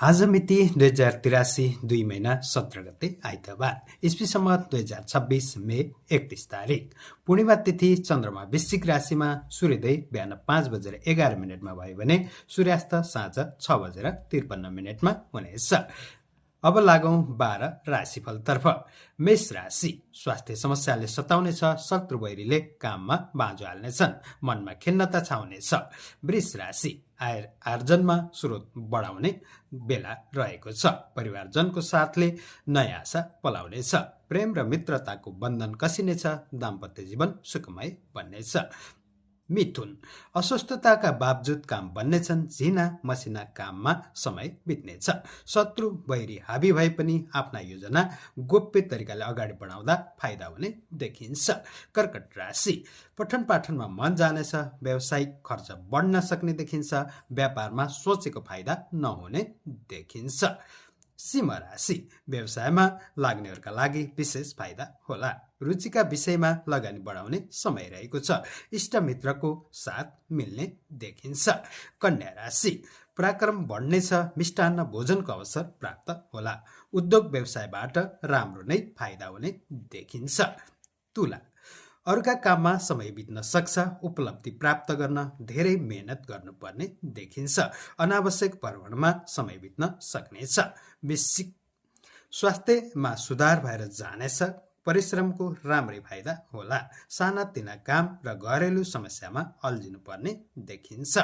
आज मिति 2083 2 महिना 17 गते आइतबार इस्वी सम्मत 2026 मे 31 तारिक पूर्णिमा तिथि चन्द्रमा वृश्चिक राशिमा सूर्योदय बिहान 5:11 भयो भने सूर्यास्त साँझ 6:53 हुनेछ। अब लागौं 12 राशिफलतर्फ। मेष राशि स्वास्थ्य समस्याले सताउनेछ, शत्रु वैरीले काममा बाँझो हाल्नेछन्, मनमा खिन्नता छाउनेछ। वृष राशि आय आर्जनमा स्रोत बढाउने बेला रहेको छ, परिवारजनको साथले नयाँ आशा पलाउनेछ, प्रेम र मित्रताको बन्धन कसिनेछ, दाम्पत्य जीवन सुखमय बन्नेछ। मिथुन अस्वस्थताका बावजुद काम बन्नेछन्, झिना मसिना काममा समय बित्नेछ, शत्रु वैरी हाबी भए पनि आफ्ना योजना गोप्य तरिकाले अगाडि बढाउँदा फाइदा हुने देखिन्छ। कर्कट राशि पठन पाठनमा मन जानेछ, व्यावसायिक खर्च बढ्न सक्ने देखिन्छ, व्यापारमा सोचेको फाइदा नहुने देखिन्छ। सिंह राशि व्यवसायमा लाग्नेहरूका लागि विशेष फाइदा होला, रुचिका विषयमा लगानी बढाउने समय रहेको छ, इष्टमित्रको साथ मिल्ने देखिन्छ। कन्या राशि पराक्रम बढ्नेछ, मिष्टान्न भोजनको अवसर प्राप्त होला, उद्योग व्यवसायबाट राम्रो नै फाइदा हुने देखिन्छ। तुला अरूका काममा समय बित्न सक्छ, उपलब्धि प्राप्त गर्न धेरै मेहनत गर्नुपर्ने देखिन्छ, अनावश्यक भ्रमणमा समय बित्न सक्नेछ। वृश्चिक स्वास्थ्यमा सुधार भएर जानेछ, परिश्रमको राम्रै फाइदा होला, सानातिना काम र घरेलु समस्यामा अल्झिनुपर्ने देखिन्छ।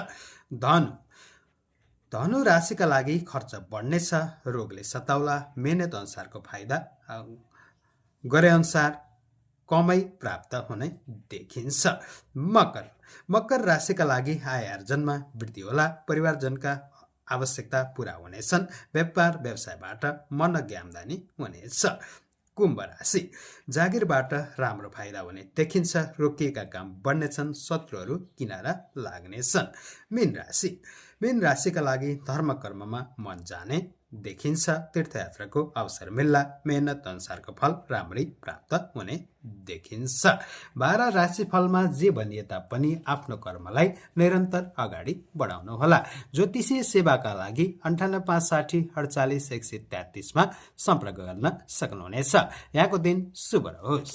धनु राशिका लागि खर्च बढ्नेछ, रोगले सताउला, मेहनत अनुसारको फाइदा गरे अनुसार कमाई प्राप्त हुने देखिन्छ। मकर राशिका लागि आय आर्जनमा वृद्धि होला, परिवारजनका आवश्यकता पूरा हुनेछन्, व्यापार व्यवसायबाट मनज्ञ आम्दानी हुनेछ। कुम्भ राशि जागिरबाट राम्रो फाइदा हुने देखिन्छ, रोकिएका काम बढ्नेछन्, शत्रुहरू किनारा लाग्नेछन्। मीन राशिका लागि धर्म कर्ममा मन जाने देखिन्छ, तीर्थयात्राको अवसर मिल्ला, मेहनत अनुसारको फल राम्रै प्राप्त हुने देखिन्छ। 12 राशिफलमा जे भनिए तापनि आफ्नो कर्मलाई निरन्तर अगाडि बढाउनु होला। ज्योतिषीय सेवाका लागि 9856 48 133 मा सम्पर्क गर्न सक्नुहुनेछ। यहाँको दिन शुभ रहोस्।